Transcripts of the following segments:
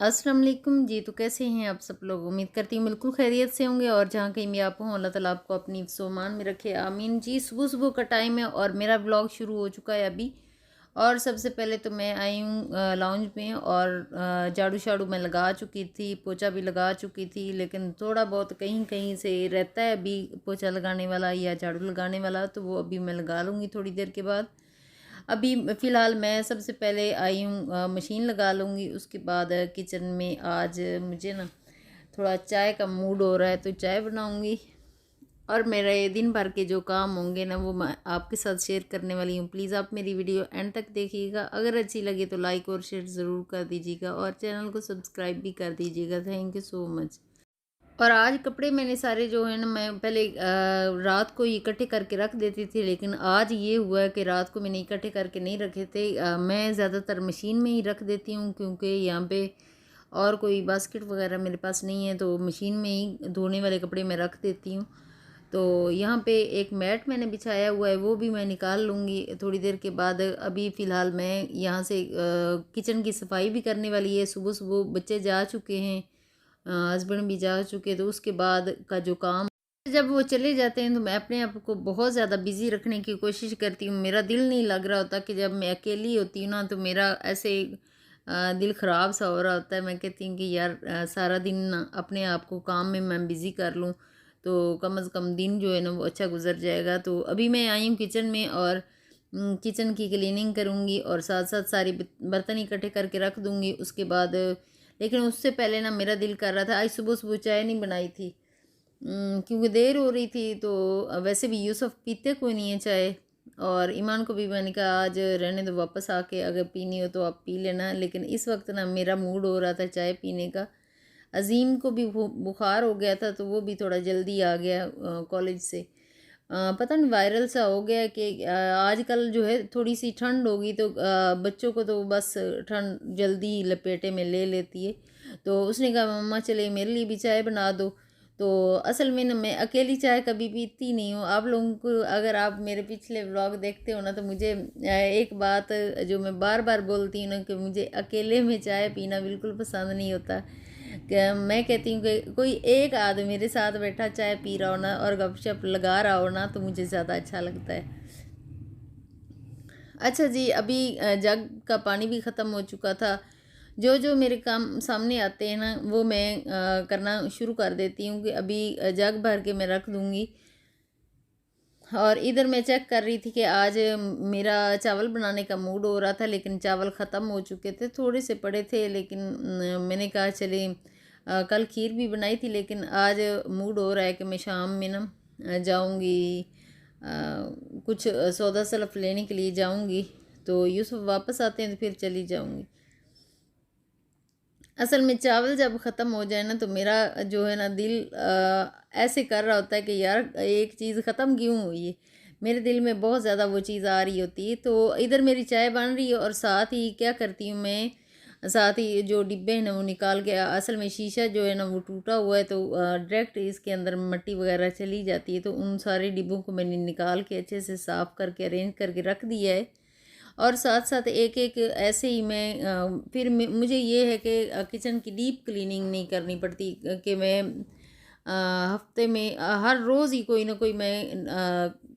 अस्सलाम वालेकुम जी। तो कैसे हैं आप सब लोग? उम्मीद करती हूँ बिल्कुल खैरियत से होंगे और जहाँ कहीं भी आप हों अल्लाह ताला आपको अपनी हिफ्ज़-ओ-अमान में रखे, आमीन जी। सुबह सुबह का टाइम है और मेरा ब्लॉग शुरू हो चुका है अभी। और सबसे पहले तो मैं आई हूँ लाउंज में और झाड़ू शाड़ू मैं लगा चुकी थी, पोछा भी लगा चुकी थी, लेकिन थोड़ा बहुत कहीं कहीं से रहता है अभी पोछा लगाने वाला या झाड़ू लगाने वाला, तो वो अभी मैं लगा लूँगी थोड़ी देर के बाद। अभी फ़िलहाल मैं सबसे पहले आई हूँ मशीन लगा लूँगी, उसके बाद किचन में आज मुझे ना थोड़ा चाय का मूड हो रहा है तो चाय बनाऊँगी। और मेरे दिन भर के जो काम होंगे ना वो मैं आपके साथ शेयर करने वाली हूँ। प्लीज़ आप मेरी वीडियो एंड तक देखिएगा, अगर अच्छी लगे तो लाइक और शेयर ज़रूर कर दीजिएगा और चैनल को सब्सक्राइब भी कर दीजिएगा। Thank you so much. और आज कपड़े मैंने सारे जो है ना मैं पहले रात को ही इकट्ठे करके रख देती थी, लेकिन आज ये हुआ है कि रात को मैंने इकट्ठे करके नहीं रखे थे। मैं ज़्यादातर मशीन में ही रख देती हूँ क्योंकि यहाँ पे और कोई बास्केट वगैरह मेरे पास नहीं है, तो मशीन में ही धोने वाले कपड़े मैं रख देती हूँ। तो यहाँ पे एक मैट मैंने बिछाया हुआ है, वो भी मैं निकाल लूँगी थोड़ी देर के बाद। अभी फ़िलहाल मैं यहाँ से किचन की सफाई भी करने वाली है। सुबह सुबह बच्चे जा चुके हैं, हस्बैंड भी जा चुके, तो उसके बाद का जो काम जब वो चले जाते हैं तो मैं अपने आप को बहुत ज़्यादा बिजी रखने की कोशिश करती हूँ। मेरा दिल नहीं लग रहा होता कि जब मैं अकेली होती हूँ ना तो मेरा ऐसे दिल ख़राब सा हो रहा होता है। मैं कहती हूँ कि यार सारा दिन ना अपने आप को काम में मैं बिज़ी कर लूँ तो कम से कम दिन जो है ना वो अच्छा गुजर जाएगा। तो अभी मैं आई हूँ किचन में और किचन की क्लीनिंग करूँगी और साथ साथ सारी बर्तन इकट्ठे करके रख दूँगी उसके बाद। लेकिन उससे पहले ना मेरा दिल कर रहा था, आज सुबह सुबह चाय नहीं बनाई थी क्योंकि देर हो रही थी। तो वैसे भी यूसुफ पीते कोई नहीं है चाय, और ईमान को भी मैंने कहा आज रहने दो, वापस आके अगर पीनी हो तो आप पी लेना। लेकिन इस वक्त ना मेरा मूड हो रहा था चाय पीने का। अजीम को भी बुखार हो गया था तो वो भी थोड़ा जल्दी आ गया कॉलेज से। पता नहीं वायरल सा हो गया कि आजकल जो है थोड़ी सी ठंड होगी तो बच्चों को तो बस ठंड जल्दी ही लपेटे में ले लेती है। तो उसने कहा मम्मा चले मेरे लिए भी चाय बना दो। तो असल में ना मैं अकेली चाय कभी पीती नहीं हूँ। आप लोगों को अगर आप मेरे पिछले व्लॉग देखते हो ना तो मुझे एक बात जो मैं बार बार बोलती हूँ ना कि मुझे अकेले में चाय पीना बिल्कुल पसंद नहीं होता। मैं कहती हूँ कि कोई एक आदमी मेरे साथ बैठा चाय पी रहा हो ना और गपशप लगा रहा हो ना तो मुझे ज़्यादा अच्छा लगता है। अच्छा जी, अभी जग का पानी भी ख़त्म हो चुका था। जो जो मेरे काम सामने आते हैं ना वो मैं करना शुरू कर देती हूँ कि अभी जग भर के मैं रख दूँगी। और इधर मैं चेक कर रही थी कि आज मेरा चावल बनाने का मूड हो रहा था, लेकिन चावल ख़त्म हो चुके थे, थोड़े से पड़े थे। लेकिन मैंने कहा चले कल खीर भी बनाई थी, लेकिन आज मूड हो रहा है कि मैं शाम में ना जाऊंगी कुछ सौदा सलफ लेने के लिए जाऊंगी। तो यूसुफ वापस आते हैं तो फिर चली जाऊंगी। असल में चावल जब ख़त्म हो जाए ना तो मेरा जो है ना दिल ऐसे कर रहा होता है कि यार एक चीज़ ख़त्म क्यों हुई है। मेरे दिल में बहुत ज़्यादा वो चीज़ आ रही होती है। तो इधर मेरी चाय बन रही है और साथ ही क्या करती हूँ मैं, साथ ही जो डिब्बे हैं ना वो निकाल के, असल में शीशा जो है ना वो टूटा हुआ है तो डायरेक्ट इसके अंदर मिट्टी वगैरह चली जाती है। तो उन सारे डिब्बों को मैंने निकाल के अच्छे से साफ़ करके अरेंज करके रख दिया है। और साथ साथ एक एक ऐसे ही मैं फिर मुझे ये है कि किचन की डीप क्लीनिंग नहीं करनी पड़ती कि मैं हफ्ते में हर रोज़ ही कोई ना कोई मैं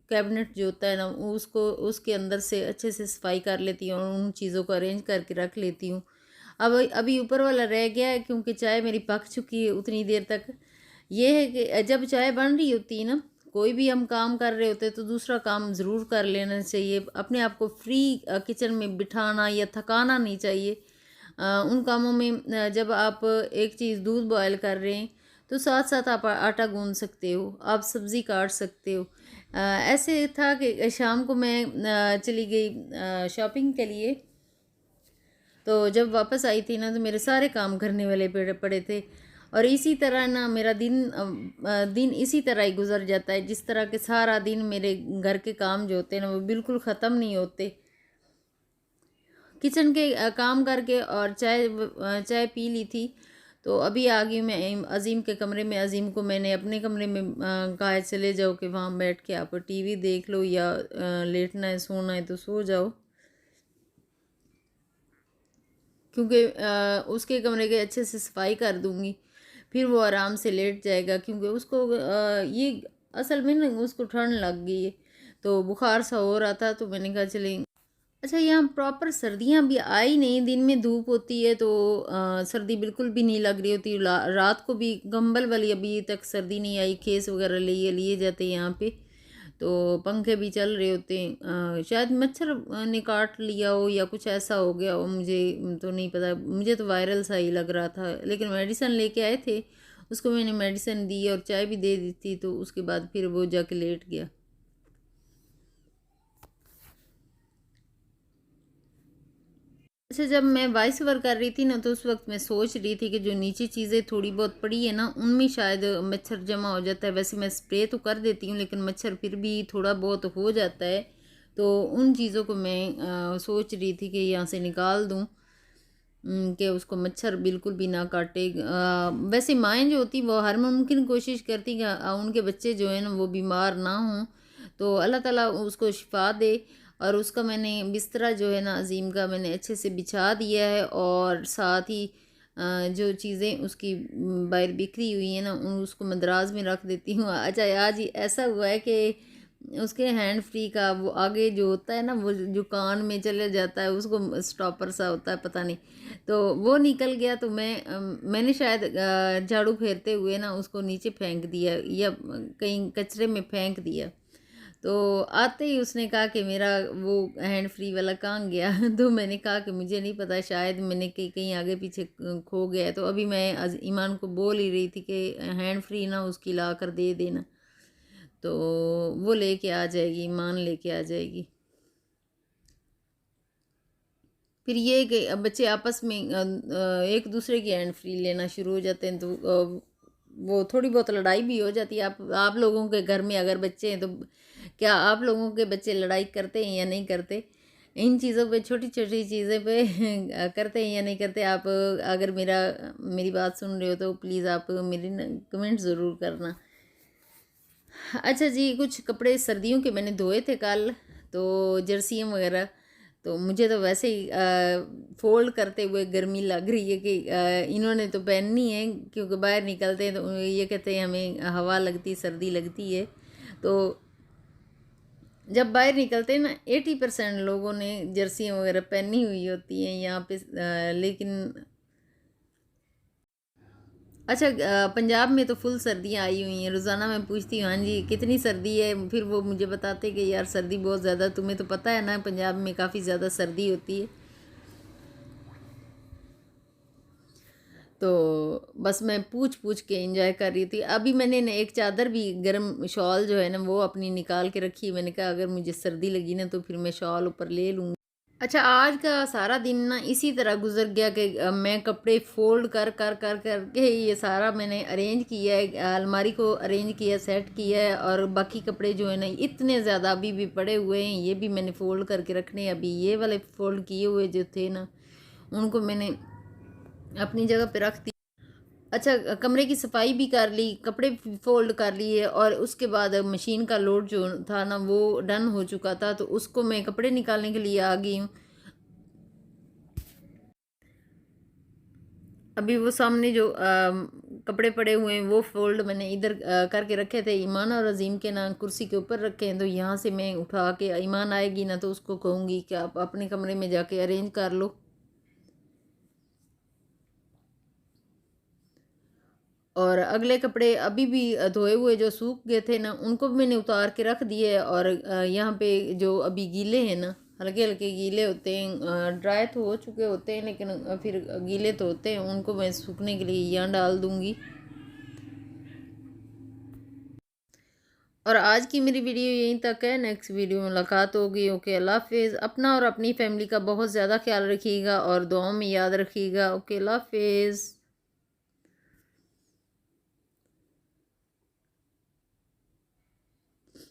कैबिनेट जो होता है ना उसको उसके अंदर से अच्छे से सफाई कर लेती हूँ और उन चीज़ों को अरेंज करके रख लेती हूँ। अब अभी ऊपर वाला रह गया है क्योंकि चाय मेरी पक चुकी है उतनी देर तक। ये है कि जब चाय बन रही होती है ना, कोई भी हम काम कर रहे होते हैं तो दूसरा काम ज़रूर कर लेना चाहिए। अपने आप को फ्री किचन में बिठाना या थकाना नहीं चाहिए। उन कामों में जब आप एक चीज़ दूध बॉयल कर रहे हैं तो साथ साथ आप आटा गूंद सकते हो, आप सब्ज़ी काट सकते हो। ऐसे था कि शाम को मैं चली गई शॉपिंग के लिए। तो जब वापस आई थी ना तो मेरे सारे काम करने वाले पड़े पड़े थे। और इसी तरह ना मेरा दिन इसी तरह ही गुजर जाता है, जिस तरह के सारा दिन मेरे घर के काम जो होते हैं ना वो बिल्कुल ख़त्म नहीं होते। किचन के काम करके और चाय पी ली थी। तो अभी आ गई मैं अजीम के कमरे में। अजीम को मैंने अपने कमरे में कहा है चले जाओ कि वहाँ बैठ के आप टीवी देख लो या लेटना है सोना है तो सो जाओ। क्योंकि उसके कमरे के अच्छे से सफाई कर दूँगी, फिर वो आराम से लेट जाएगा, क्योंकि उसको ये असल में ना उसको ठंड लग गई है, तो बुखार सा हो रहा था, तो मैंने कहा चलें। अच्छा, यहाँ प्रॉपर सर्दियाँ भी आई नहीं, दिन में धूप होती है तो सर्दी बिल्कुल भी नहीं लग रही होती, रात को भी कंबल वाली अभी तक सर्दी नहीं आई, खेस वगैरह लिए लिए जाते हैं यहाँ पे, तो पंखे भी चल रहे होते हैं। शायद मच्छर ने काट लिया हो या कुछ ऐसा हो गया हो, मुझे तो नहीं पता, मुझे तो वायरल सा ही लग रहा था, लेकिन मेडिसिन लेके आए थे, उसको मैंने मेडिसिन दी और चाय भी दे दी थी, तो उसके बाद फिर वो जाके लेट गया। अच्छा, जब मैं वॉइस ओवर कर रही थी ना, तो उस वक्त मैं सोच रही थी कि जो नीचे चीज़ें थोड़ी बहुत पड़ी है ना, उनमें शायद मच्छर जमा हो जाता है। वैसे मैं स्प्रे तो कर देती हूँ, लेकिन मच्छर फिर भी थोड़ा बहुत हो जाता है, तो उन चीज़ों को मैं सोच रही थी कि यहाँ से निकाल दूँ, कि उसको मच्छर बिल्कुल भी ना काटे। वैसे माएँ जो होती वो हर मुमकिन कोशिश करती कि उनके बच्चे जो है ना वो बीमार ना हों, तो अल्लाह ताला उसको शिफा दे। और उसका मैंने बिस्तरा जो है ना अजीम का मैंने अच्छे से बिछा दिया है, और साथ ही जो चीज़ें उसकी बाहर बिखरी हुई हैं ना उसको मद्राज में रख देती हूँ। अच्छा, आज ऐसा हुआ है कि उसके हैंड फ्री का वो आगे जो होता है ना, वो जो कान में चले जाता है, उसको स्टॉपर सा होता है, पता नहीं, तो वो निकल गया, तो मैंने शायद झाड़ू फेरते हुए ना उसको नीचे फेंक दिया या कहीं कचरे में फेंक दिया, तो आते ही उसने कहा कि मेरा वो हैंड फ्री वाला कहाँ गया। तो मैंने कहा कि मुझे नहीं पता, शायद मैंने कहीं कहीं आगे पीछे खो गया है। तो अभी मैं ईमान को बोल ही रही थी कि हैंड फ्री ना उसकी ला कर दे देना, तो वो लेके आ जाएगी, ईमान लेके आ जाएगी। फिर ये कि अब बच्चे आपस में एक दूसरे की हैंड फ्री लेना शुरू हो जाते हैं, तो वो थोड़ी बहुत लड़ाई भी हो जाती है। आप लोगों के घर में अगर बच्चे हैं, तो क्या आप लोगों के बच्चे लड़ाई करते हैं या नहीं करते? इन चीज़ों पे, छोटी छोटी चीज़ें पे करते हैं या नहीं करते? आप अगर मेरी बात सुन रहे हो तो प्लीज़ आप मेरी कमेंट ज़रूर करना। अच्छा जी, कुछ कपड़े सर्दियों के मैंने धोए थे कल, तो जर्सियाँ वगैरह, तो मुझे तो वैसे ही फ़ोल्ड करते हुए गर्मी लग रही है कि इन्होंने तो पहननी है, क्योंकि बाहर निकलते हैं तो ये कहते हैं हमें हवा लगती, सर्दी लगती है। तो जब बाहर निकलते हैं ना, 80% लोगों ने जर्सियाँ वगैरह पहनी हुई होती हैं यहाँ पे, लेकिन अच्छा, पंजाब में तो फुल सर्दियाँ आई हुई हैं। रोज़ाना मैं पूछती हूँ हाँ जी कितनी सर्दी है, फिर वो मुझे बताते कि यार सर्दी बहुत ज़्यादा, तुम्हें तो पता है ना पंजाब में काफ़ी ज़्यादा सर्दी होती है। तो बस मैं पूछ पूछ के एंजॉय कर रही थी। अभी मैंने ना एक चादर भी, गर्म शॉल जो है ना वो अपनी निकाल के रखी। मैंने कहा अगर मुझे सर्दी लगी ना तो फिर मैं शॉल ऊपर ले लूँगी। अच्छा, आज का सारा दिन ना इसी तरह गुजर गया कि मैं कपड़े फोल्ड कर कर कर कर के ये सारा मैंने अरेंज किया है, अलमारी को अरेंज किया, सेट किया है, और बाकी कपड़े जो है ना इतने ज़्यादा अभी भी पड़े हुए हैं, ये भी मैंने फ़ोल्ड करके रखने हैं। अभी ये वाले फ़ोल्ड किए हुए जो थे ना उनको मैंने अपनी जगह पे रख दिया। अच्छा, कमरे की सफाई भी कर ली, कपड़े फोल्ड कर लिए, और उसके बाद मशीन का लोड जो था ना वो डन हो चुका था, तो उसको मैं कपड़े निकालने के लिए आ गई हूँ। अभी वो सामने जो कपड़े पड़े हुए हैं वो फोल्ड मैंने इधर करके रखे थे, ईमान और अजीम के ना कुर्सी के ऊपर रखे हैं, तो यहाँ से मैं उठा के, ईमान आएगी ना तो उसको कहूँगी कि आप अपने कमरे में जाके अरेंज कर लो। और अगले कपड़े अभी भी धोए हुए जो सूख गए थे ना उनको भी मैंने उतार के रख दिए, और यहाँ पे जो अभी गीले हैं ना, हल्के हल्के गीले होते हैं, ड्राई तो हो चुके होते हैं लेकिन फिर गीले तो होते हैं, उनको मैं सूखने के लिए यहाँ डाल दूँगी। और आज की मेरी वीडियो यहीं तक है, नेक्स्ट वीडियो में मुलाकात होगी। ओके, अल्लाह हाफिज़। अपना और अपनी फैमिली का बहुत ज़्यादा ख्याल रखिएगा और दुआओं में याद रखिएगा। ओके, अल्लाह हाफिज़।